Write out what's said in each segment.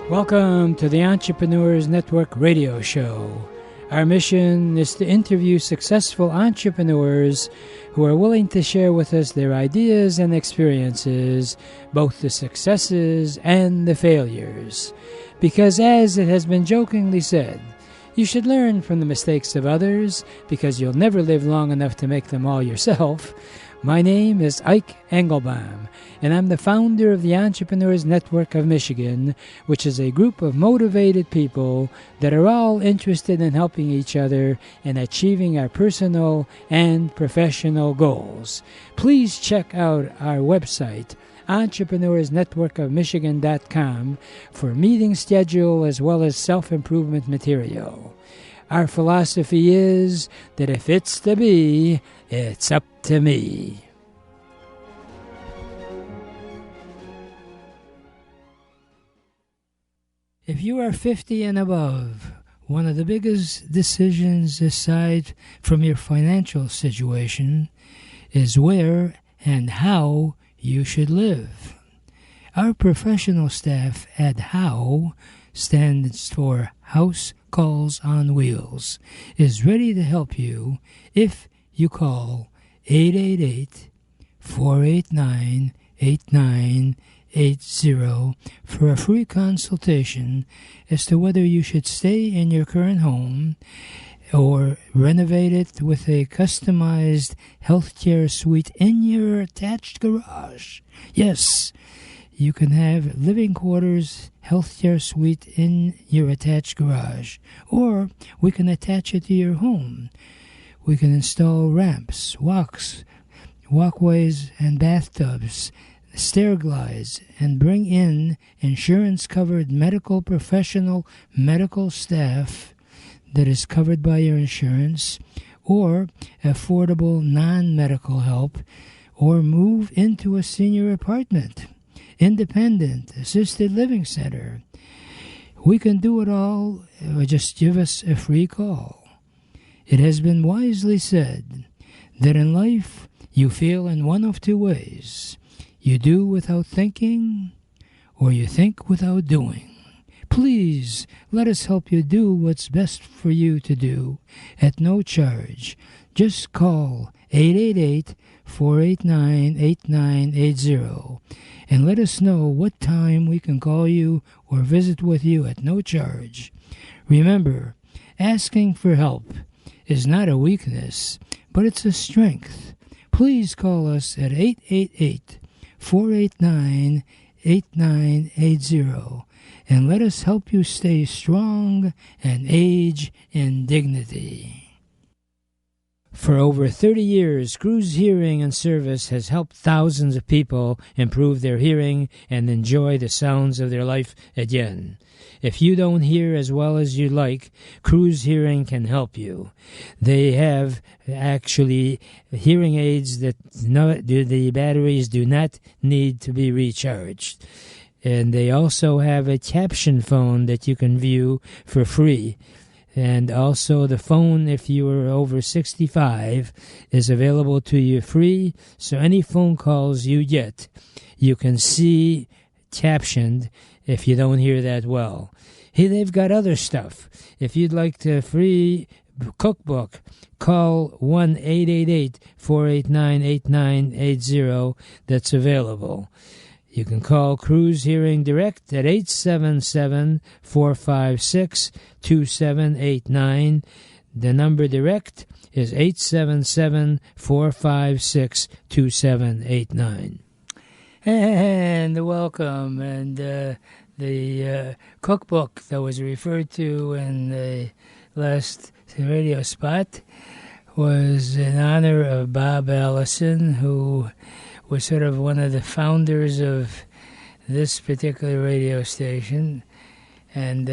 Welcome to the Entrepreneurs Network radio show. Our mission is to interview successful entrepreneurs who are willing to share with us their ideas and experiences, both the successes and the failures. Because as it has been jokingly said, you should learn from the mistakes of others because you'll never live long enough to make them all yourself. My name is Ike Engelbaum, and I'm the founder of the Entrepreneurs Network of Michigan, which is a group of motivated people that are all interested in helping each other and achieving our personal and professional goals. Please check out our website, entrepreneursnetworkofmichigan.com, for meeting schedule as well as self-improvement material. Our philosophy is that if it's to be, it's up to me. If you are 50 and above, one of the biggest decisions aside from your financial situation is where and how you should live. Our professional staff at HOW stands for House Calls on Wheels, is ready to help you if you call 888-489-8980 for a free consultation as to whether you should stay in your current home or renovate it with a customized healthcare suite in your attached garage. Yes, you can have living quarters, healthcare suite in your attached garage, or we can attach it to your home. We can install ramps, walkways, and bathtubs, stair glides, and bring in insurance-covered medical professional medical staff that is covered by your insurance, or affordable non-medical help, or move into a senior apartment, independent, assisted living center. We can do it all, or just give us a free call. It has been wisely said that in life you feel in one of two ways. You do without thinking, or you think without doing. Please let us help you do what's best for you to do at no charge. Just call 888-489-8980 and let us know what time we can call you or visit with you at no charge. Remember, asking for help is not a weakness, but it's a strength. Please call us at 888-489-8980 and let us help you stay strong and age in dignity. For over 30 years, Cruz Hearing and Service has helped thousands of people improve their hearing and enjoy the sounds of their life again. If you don't hear as well as you like, Cruz Hearing can help you. They have actually hearing aids that the batteries do not need to be recharged. And they also have a caption phone that you can view for free. And also the phone, if you are over 65, is available to you free. So any phone calls you get, you can see captioned if you don't hear that well. Hey, they've got other stuff. If you'd like the free cookbook, call 1-888-489-8980. That's available. You can call Cruz Hearing Direct at 877-456-2789. The number direct is 877-456-2789. And welcome. And the cookbook that was referred to in the last radio spot was in honor of Bob Allison, who was sort of one of the founders of this particular radio station. And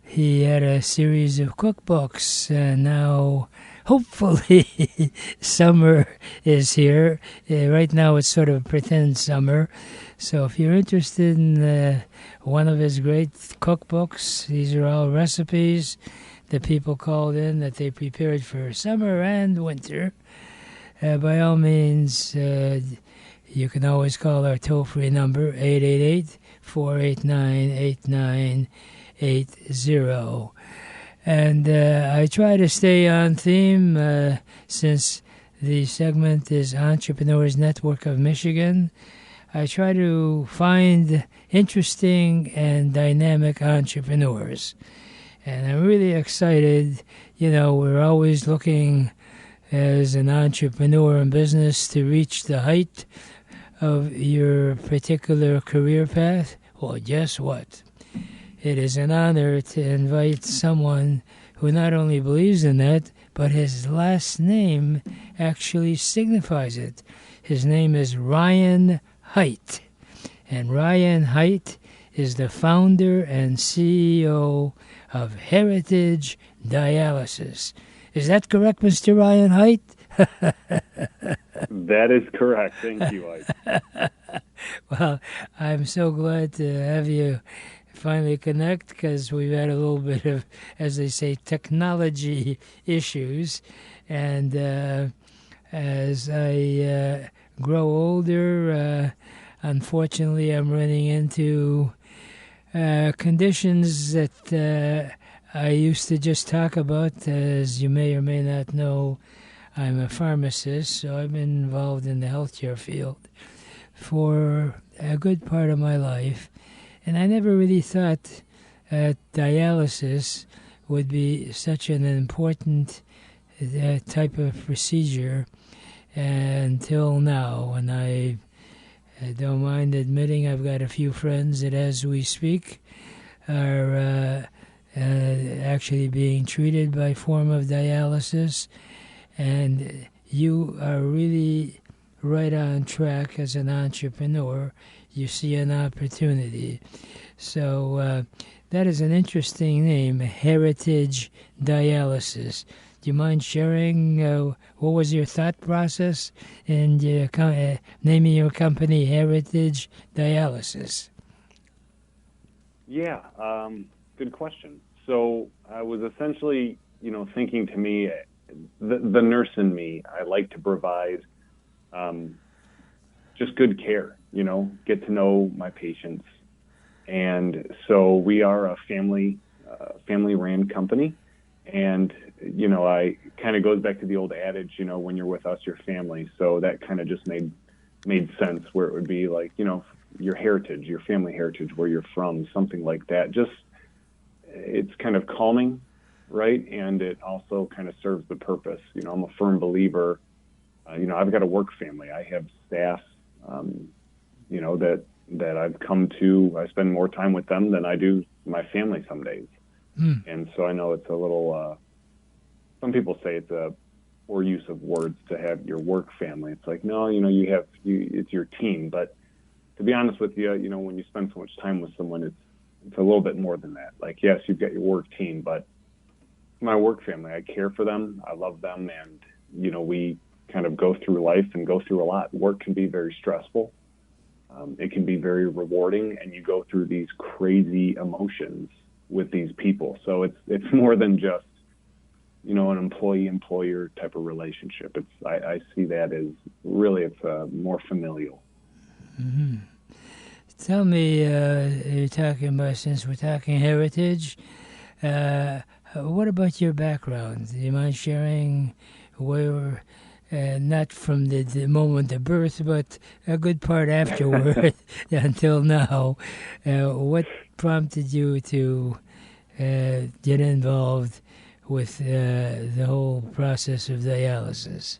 he had a series of cookbooks, and now hopefully summer is here. Right now it's sort of pretend summer. So if you're interested in one of his great cookbooks, these are all recipes that people called in that they prepared for summer and winter. By all means, You can always call our toll-free number, 888-489-8980. And I try to stay on theme since the segment is Entrepreneurs Network of Michigan. I try to find interesting and dynamic entrepreneurs. And I'm really excited. You know, we're always looking as an entrepreneur in business to reach the height of your particular career path. Well, guess what? It is an honor to invite someone who not only believes in that, but his last name actually signifies it. His name is Ryan Haidt. And Ryan Haidt is the founder and CEO of Heritage Dialysis. Is that correct, Mr. Ryan Haidt? That is correct. Thank you, Ike. Well, I'm so glad to have you finally connect, because we've had a little bit of, as they say, technology issues. And as I grow older, unfortunately, I'm running into conditions that I used to just talk about. As you may or may not know, I'm a pharmacist, so I've been involved in the healthcare field for a good part of my life. And I never really thought that dialysis would be such an important type of procedure until now. And I don't mind admitting I've got a few friends that, as we speak, are actually being treated by form of dialysis. And you are really right on track as an entrepreneur. You see an opportunity. So that is an interesting name, Heritage Dialysis. Do you mind sharing what was your thought process in naming your company Heritage Dialysis? Yeah, good question. So I was essentially, thinking to me, the nurse in me, I like to provide just good care, get to know my patients. And so we are a family-ran company. And, I kind of goes back to the old adage, when you're with us, you're family. So that kind of just made sense, where it would be like, your heritage, your family heritage, where you're from, something like that. Just, it's kind of calming, right? And it also kind of serves the purpose. I'm a firm believer. I've got a work family. I have staff, that I've come to. I spend more time with them than I do my family some days. And so I know it's a little, some people say it's a poor use of words to have your work family. It's like, no, it's your team. But to be honest with you, when you spend so much time with someone, it's a little bit more than that. Like, yes, you've got your work team, but my work family, I care for them. I love them. And, we kind of go through life and go through a lot. Work can be very stressful. It can be very rewarding, and you go through these crazy emotions with these people. So it's more than just, an employee-employer type of relationship. I see that as really, it's more familial. Mm-hmm. Tell me, you're talking about, since we're talking heritage, what about your background? Do you mind sharing where, not from the moment of birth, but a good part afterward until now, what prompted you to get involved with the whole process of dialysis?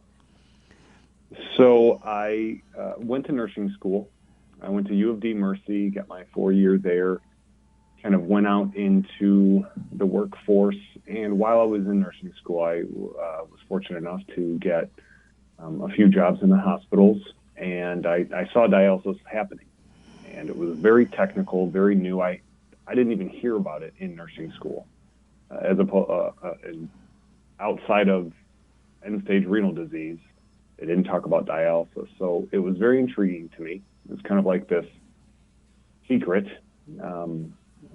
So I went to nursing school. I went to U of D Mercy, got my 4 year there, kind of went out into the workforce. And while I was in nursing school, I was fortunate enough to get a few jobs in the hospitals, and I saw dialysis happening. And it was very technical, very new. I didn't even hear about it in nursing school, outside of end-stage renal disease. They didn't talk about dialysis. So it was very intriguing to me. It was kind of like this secret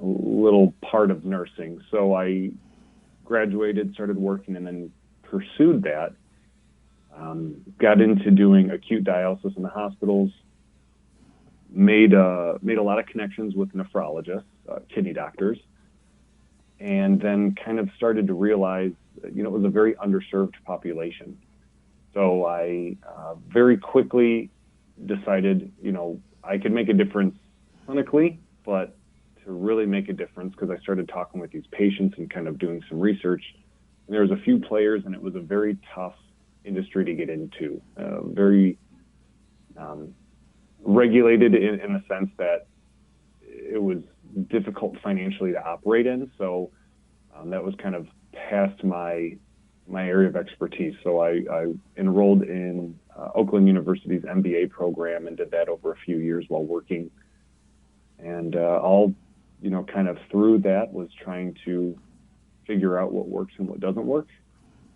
little part of nursing. So I graduated, started working, and then pursued that. Got into doing acute dialysis in the hospitals. Made a lot of connections with nephrologists, kidney doctors, and then kind of started to realize, it was a very underserved population. So I very quickly decided, I could make a difference clinically, but to really make a difference, because I started talking with these patients and kind of doing some research, and there was a few players, and it was a very tough industry to get into, very regulated in the sense that it was difficult financially to operate in. So that was kind of past my area of expertise. So I enrolled in Oakland University's MBA program and did that over a few years while working. And all, kind of through that was trying to figure out what works and what doesn't work.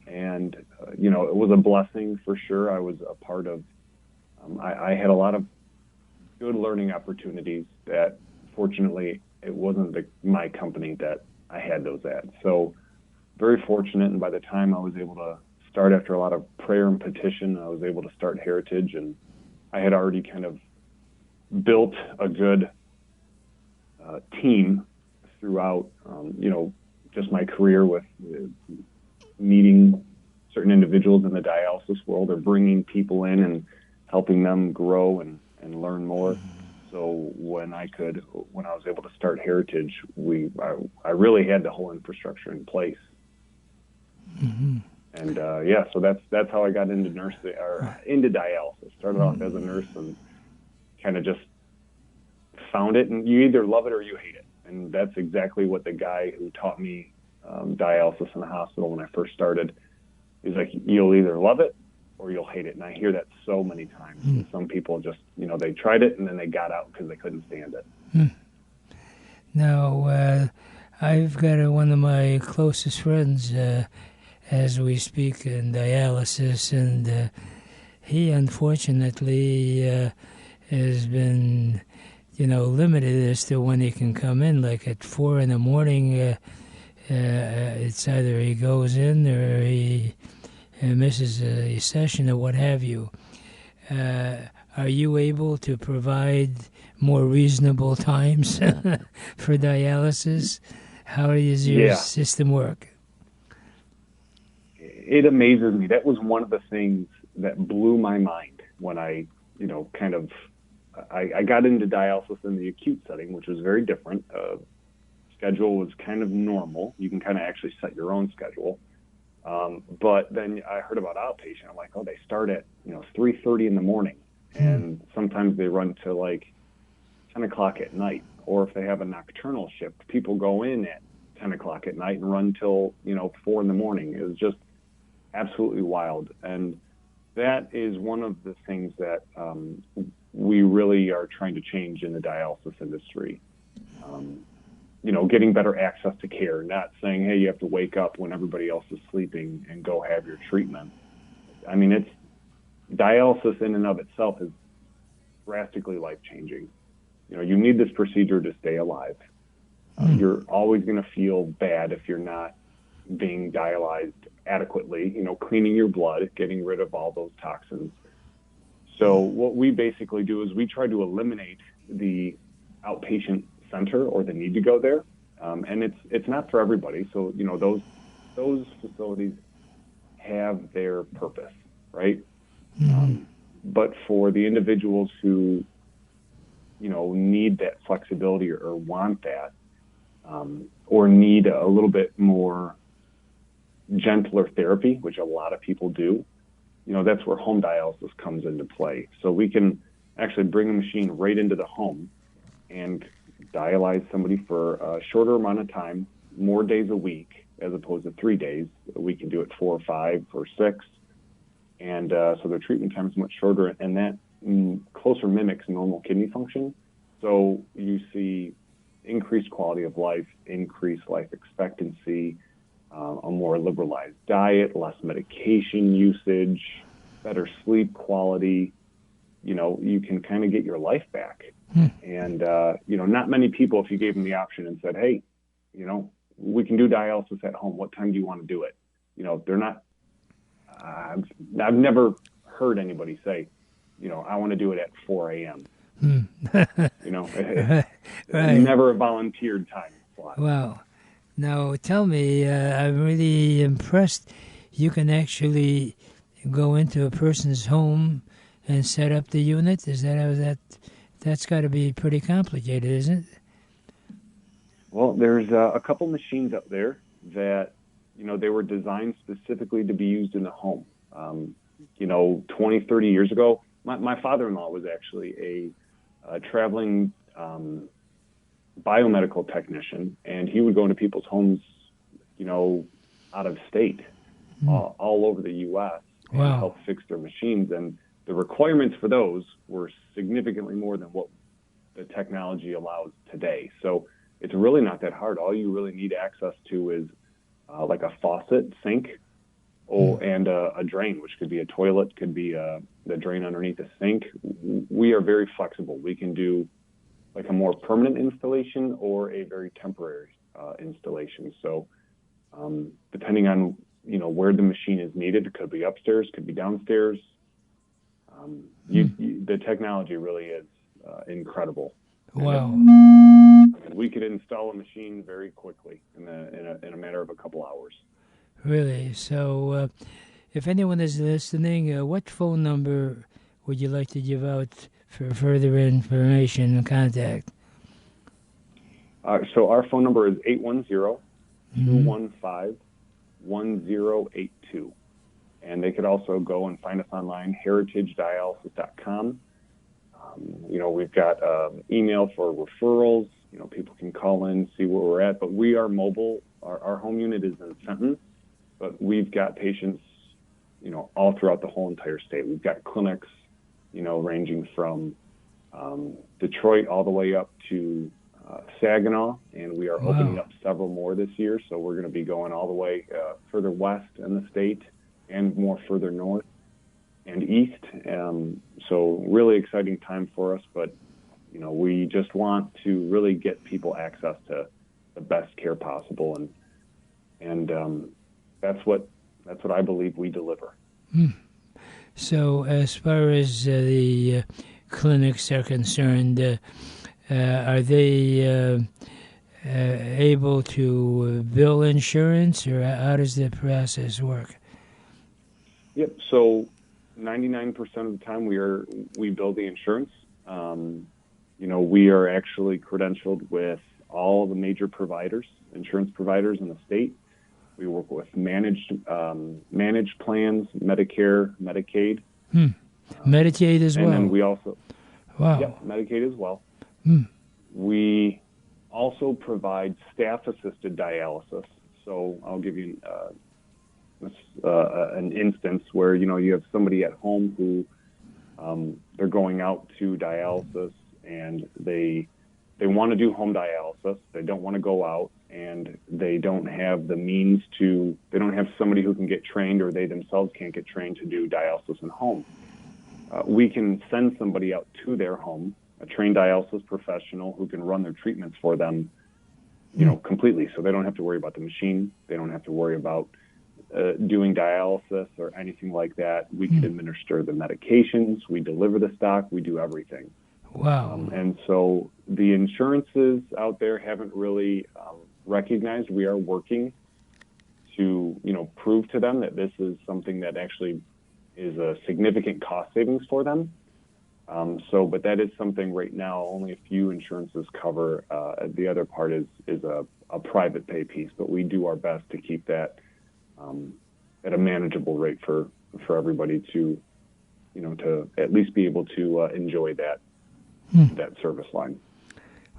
And, it was a blessing for sure. I was a part of, I had a lot of good learning opportunities that fortunately it wasn't my company that I had those at. So very fortunate. And by the time I was able to start, after a lot of prayer and petition, I was able to start Heritage, and I had already kind of built a good team throughout, just my career with meeting certain individuals in the dialysis world, or bringing people in and helping them grow and learn more. So when I was able to start Heritage, I really had the whole infrastructure in place. Mm-hmm. And so that's how I got into nursing, or into dialysis. Started off as a nurse and kind of just found it, and you either love it or you hate it. And that's exactly what the guy who taught me dialysis in the hospital when I first started, he's like, you'll either love it or you'll hate it. And I hear that so many times. And some people just, they tried it and then they got out because they couldn't stand it. Now, I've got one of my closest friends as we speak in dialysis, and he unfortunately has been, limited as to when he can come in. Like at 4 a.m, it's either he goes in or he misses a session or what have you. Are you able to provide more reasonable times for dialysis? How does your system work? It amazes me. That was one of the things that blew my mind when I got into dialysis in the acute setting, which was very different. Schedule was kind of normal. You can kind of actually set your own schedule. But then I heard about outpatient. I'm like, oh, they start at 3:30 in the morning, and sometimes they run to like 10 o'clock at night. Or if they have a nocturnal shift, people go in at 10 o'clock at night and run till 4 in the morning. It was just absolutely wild. And that is one of the things that we really are trying to change in the dialysis industry. Getting better access to care, not saying, hey, you have to wake up when everybody else is sleeping and go have your treatment. I mean, it's dialysis in and of itself is drastically life-changing. You need this procedure to stay alive. You're always going to feel bad if you're not being dialyzed adequately, cleaning your blood, getting rid of all those toxins. So what we basically do is we try to eliminate the outpatient center or the need to go there. And it's not for everybody. So, those facilities have their purpose, right? But for the individuals who, need that flexibility or want that, or need a little bit more gentler therapy, which a lot of people do, that's where home dialysis comes into play. So we can actually bring a machine right into the home and dialyze somebody for a shorter amount of time, more days a week, as opposed to 3 days. We can do it 4 or 5 or 6. And so their treatment time is much shorter, and that closer mimics normal kidney function. So you see increased quality of life, increased life expectancy, a more liberalized diet, less medication usage, better sleep quality. You can kind of get your life back. And, not many people, if you gave them the option and said, hey, we can do dialysis at home, what time do you want to do it? They're not I've never heard anybody say, I want to do it at 4 a.m. Right. Never a volunteered time slot. Wow. Now, tell me, I'm really impressed. You can actually go into a person's home and set up the unit. Is that how that's got to be pretty complicated, isn't it? Well, there's a couple machines up there that, they were designed specifically to be used in the home. 20, 30 years ago, my father-in-law was actually a traveling biomedical technician, and he would go into people's homes, out of state, all over the U.S. and help fix their machines. And the requirements for those were significantly more than what the technology allows today. So it's really not that hard. All you really need access to is like a faucet, sink, and a drain, which could be a toilet, could be the drain underneath the sink. We are very flexible. We can do like a more permanent installation or a very temporary installation. So depending on, where the machine is needed, it could be upstairs, could be downstairs. The technology really is incredible. Wow. We could install a machine very quickly in a matter of a couple hours. Really? So if anyone is listening, what phone number would you like to give out for further information and contact? So our phone number is 810-215-1082. And they could also go and find us online, heritagedialysis.com. We've got email for referrals. People can call in, see where we're at. But we are mobile. Our home unit is in Fenton, but we've got patients, all throughout the whole entire state. We've got clinics, ranging from Detroit all the way up to Saginaw, and we are opening up several more this year. So we're going to be going all the way further west in the state and more further north and east. So really exciting time for us, but we just want to really get people access to the best care possible, and that's what I believe we deliver. So as far as the clinics are concerned, are they able to bill insurance, or how does the process work? Yep. So 99% of the time we bill the insurance. We are actually credentialed with all the major insurance providers in the state. We work with managed plans, Medicare, Medicaid. Medicaid as well. And then we also, wow. Yep, Medicaid as well. We also provide staff-assisted dialysis. So I'll give you an instance where you have somebody at home who they're going out to dialysis, and they want to do home dialysis. They don't want to go out, and they don't have the means to. They don't have somebody who can get trained, or they themselves can't get trained to do dialysis in home. We can send somebody out to their home, a trained dialysis professional who can run their treatments for them, completely. So they don't have to worry about the machine. They don't have to worry about doing dialysis or anything like that. We can administer the medications. We deliver the stock. We do everything. Wow. And so the insurances out there haven't really recognized. We are working to, prove to them that this is something that actually is a significant cost savings for them. But that is something right now only a few insurances cover. The other part is a private pay piece, but we do our best to keep that at a manageable rate for everybody to, to at least be able to enjoy that service line.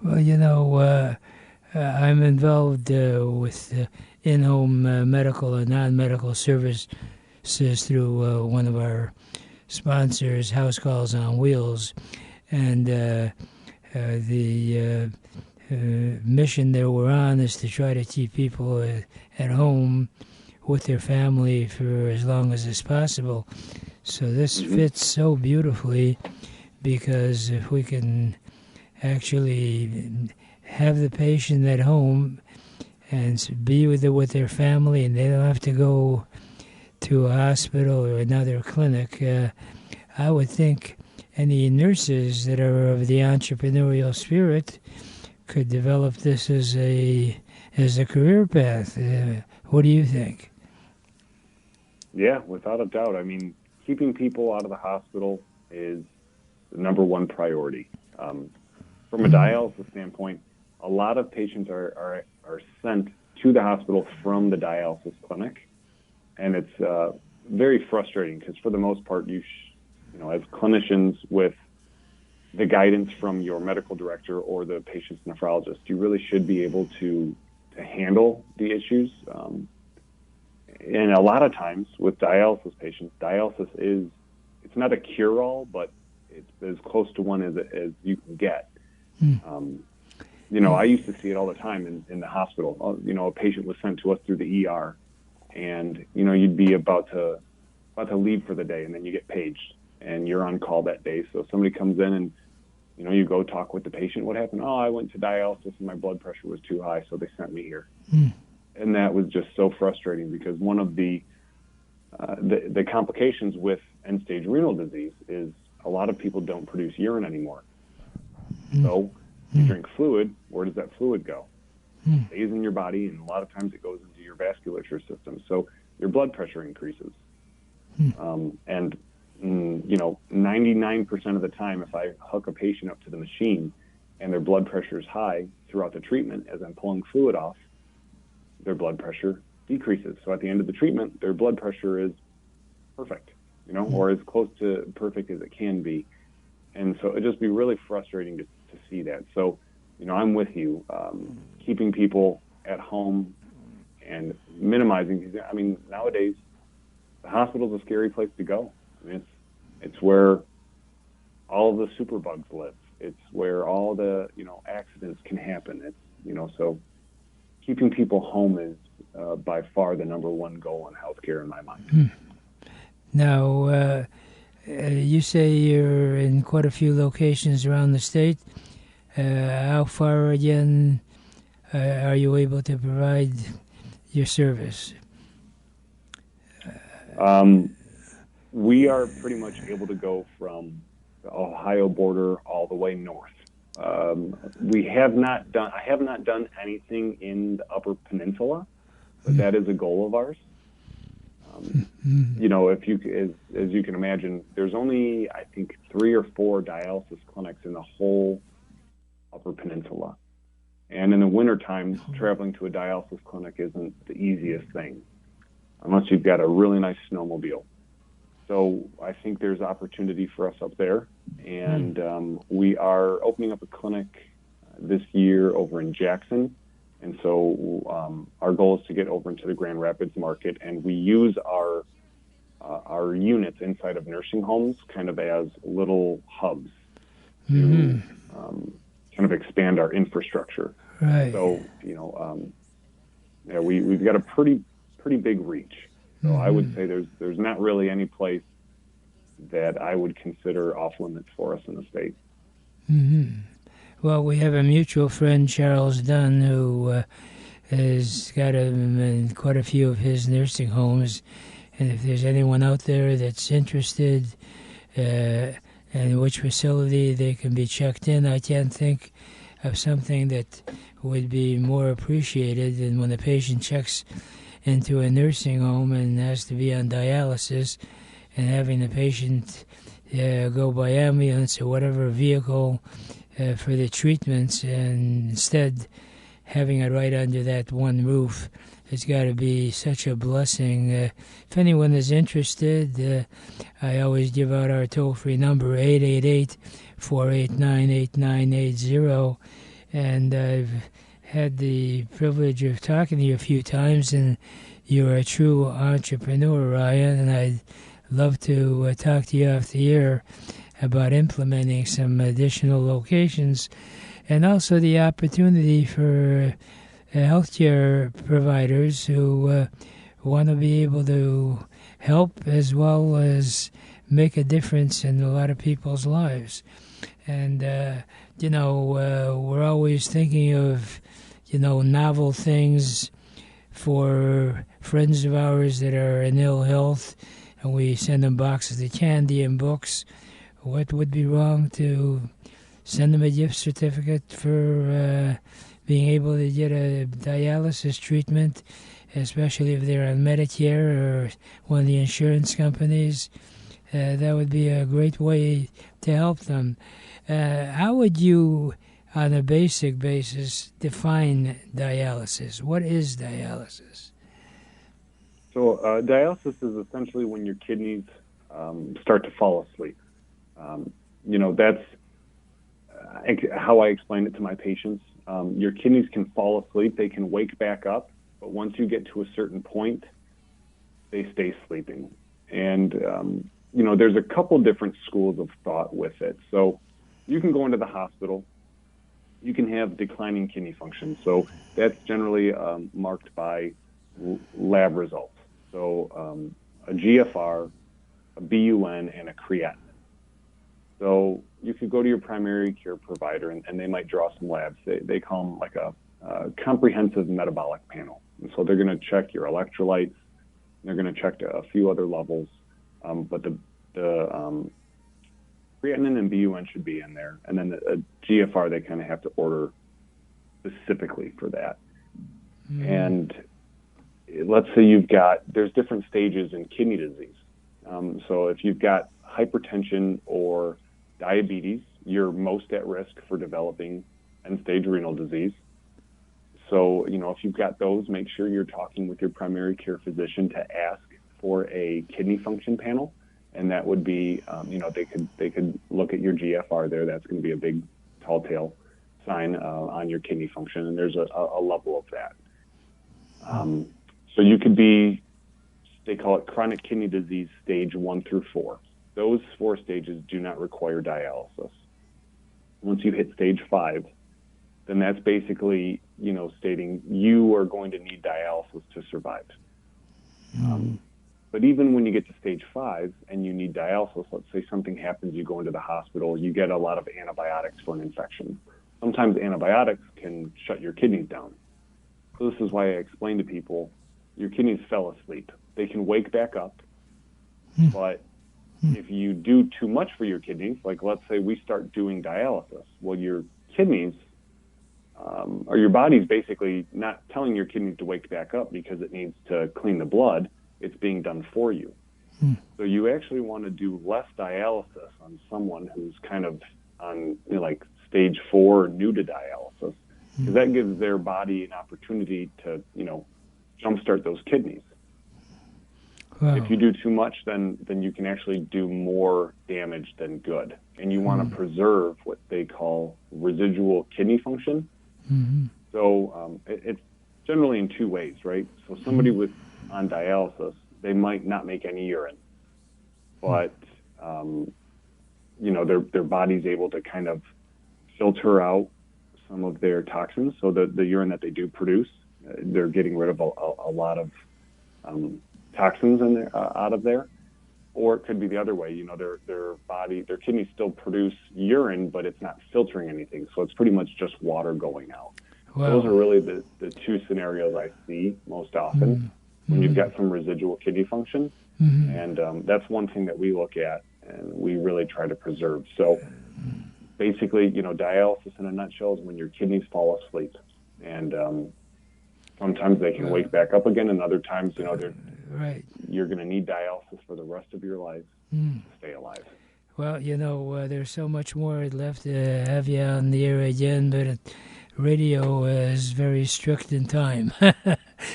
Well, I'm involved with in-home medical and non-medical services through one of our sponsors, House Calls on Wheels, and the mission that we're on is to try to keep people at home with their family for as long as is possible. So this fits so beautifully, because if we can actually have the patient at home and be with their family, and they don't have to go to a hospital or another clinic. I would think any nurses that are of the entrepreneurial spirit could develop this as a career path. What do you think? Yeah, without a doubt. I mean, keeping people out of the hospital is the number one priority. From a dialysis standpoint, a lot of patients are sent to the hospital from the dialysis clinic, and it's very frustrating because for the most part, you know, as clinicians with the guidance from your medical director or the patient's nephrologist, you really should be able to handle the issues. And a lot of times with dialysis patients, dialysis it's not a cure-all, but it's as close to one as you can get. You know, I used to see it all the time in the hospital. You know, a patient was sent to us through the ER, and, you know, you'd be about to leave for the day, and then you get paged, and you're on call that day. So somebody comes in and, you know, you go talk with the patient. What happened? Oh, I went to dialysis and my blood pressure was too high, so they sent me here. And that was just so frustrating because one of the complications with end-stage renal disease is a lot of people don't produce urine anymore. So you drink fluid, where does that fluid go? It stays in your body, and a lot of times it goes into your vasculature system. So your blood pressure increases. And you know, 99% of the time, if I hook a patient up to the machine and their blood pressure is high throughout the treatment, as I'm pulling fluid off, their blood pressure decreases. So at the end of the treatment, their blood pressure is perfect, you know, or as close to perfect as it can be. And so it'd just be really frustrating to see that. So, you know, I'm with you, keeping people at home and minimizing. I mean, nowadays, the hospital's a scary place to go. I mean, it's where all the superbugs live. It's where all the, you know, accidents can happen. It's, you know, so keeping people home is by far the number one goal in healthcare in my mind. Now, you say you're in quite a few locations around the state. How far again are you able to provide your service? We are pretty much able to go from the Ohio border all the way north. I have not done anything in the Upper Peninsula, but that is a goal of ours. You know, as you can imagine, there's only, I think, 3 or 4 dialysis clinics in the whole Upper Peninsula. And in the wintertime, traveling to a dialysis clinic isn't the easiest thing, unless you've got a really nice snowmobile. So I think there's opportunity for us up there. And we are opening up a clinic this year over in Jackson. And so our goal is to get over into the Grand Rapids market, and we use our units inside of nursing homes kind of as little hubs to kind of expand our infrastructure. Right. So, you know, yeah, we've got a pretty big reach. So I would say there's not really any place that I would consider off limits for us in the state. Well, we have a mutual friend, Charles Dunn, who has got in quite a few of his nursing homes. And if there's anyone out there that's interested in which facility they can be checked in, I can't think of something that would be more appreciated than when a patient checks into a nursing home and has to be on dialysis, and having the patient go by ambulance or whatever vehicle for the treatments, and instead having it right under that one roof. It's got to be such a blessing. If anyone is interested, I always give out our toll-free number, 888-489-8980, and I've had the privilege of talking to you a few times, and you're a true entrepreneur, Ryan, and I'd love to talk to you off the air about implementing some additional locations, and also the opportunity for healthcare providers who want to be able to help as well as make a difference in a lot of people's lives. And, you know, we're always thinking of, you know, novel things for friends of ours that are in ill health, and we send them boxes of candy and books. What would be wrong to send them a gift certificate for being able to get a dialysis treatment, especially if they're on Medicare or one of the insurance companies? That would be a great way to help them. How would you, on a basic basis, define dialysis? What is dialysis? So dialysis is essentially when your kidneys start to fall asleep. That's how I explain it to my patients. Your kidneys can fall asleep. They can wake back up. But once you get to a certain point, they stay sleeping. And, there's a couple different schools of thought with it. So you can go into the hospital. You can have declining kidney function. So that's generally marked by lab results. So a GFR, a BUN, and a creatinine. So you could go to your primary care provider, and they might draw some labs. They call them like a comprehensive metabolic panel. And so they're going to check your electrolytes. They're going to check a few other levels. But the creatinine and BUN should be in there. And then a GFR, they kind of have to order specifically for that. And let's say there's different stages in kidney disease. So if you've got hypertension or diabetes, you're most at risk for developing end-stage renal disease. So, if you've got those, make sure you're talking with your primary care physician to ask for a kidney function panel. And that would be, they could look at your GFR there. That's going to be a big tall tale sign on your kidney function. And there's a level of that. So you could be, they call it chronic kidney disease stage 1 through 4. Those 4 stages do not require dialysis. Once you hit stage 5, then that's basically, stating you are going to need dialysis to survive. But even when you get to stage 5 and you need dialysis, let's say something happens, you go into the hospital, you get a lot of antibiotics for an infection. Sometimes antibiotics can shut your kidneys down. So this is why I explain to people, your kidneys fell asleep. They can wake back up, but if you do too much for your kidneys, like let's say we start doing dialysis, well, your kidneys, or your body's basically not telling your kidneys to wake back up because it needs to clean the blood. It's being done for you. So you actually want to do less dialysis on someone who's kind of on like stage 4 new to dialysis, because that gives their body an opportunity to, jumpstart those kidneys. Wow. If you do too much, then you can actually do more damage than good. And you want to preserve what they call residual kidney function. So it's generally in 2 ways, right? So somebody on dialysis, they might not make any urine, but their body's able to kind of filter out some of their toxins. So the urine that they do produce, they're getting rid of a lot of toxins in there, out of there. Or it could be the other way. Their kidneys still produce urine, but it's not filtering anything. So it's pretty much just water going out. Wow. Those are really the 2 scenarios I see most often when you've got some residual kidney function. And that's one thing that we look at and we really try to preserve. So basically, dialysis in a nutshell is when your kidneys fall asleep. And sometimes they can wake back up again, and other times, you're going to need dialysis for the rest of your life to stay alive. Well, there's so much more I'd love to have you on the air again, but radio is very strict in time.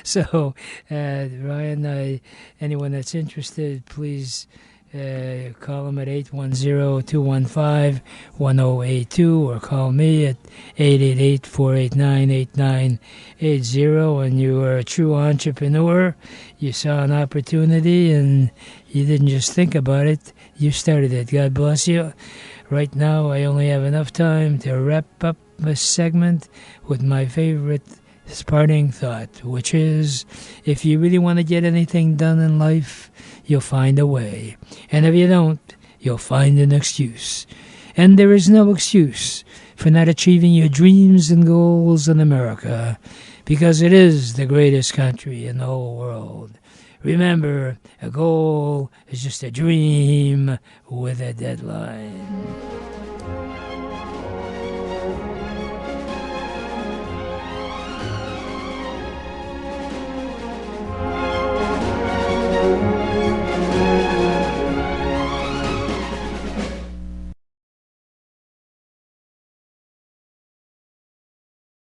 So, Ryan, anyone that's interested, please call them at 810-215-1082 or call me at 888-489-8980. And you are a true entrepreneur. You saw an opportunity and you didn't just think about it. You started it. God bless you. Right now, I only have enough time to wrap up this segment with my favorite parting thought, which is, if you really want to get anything done in life, you'll find a way. And if you don't, you'll find an excuse. And there is no excuse for not achieving your dreams and goals in America, because it is the greatest country in the whole world. Remember, a goal is just a dream with a deadline.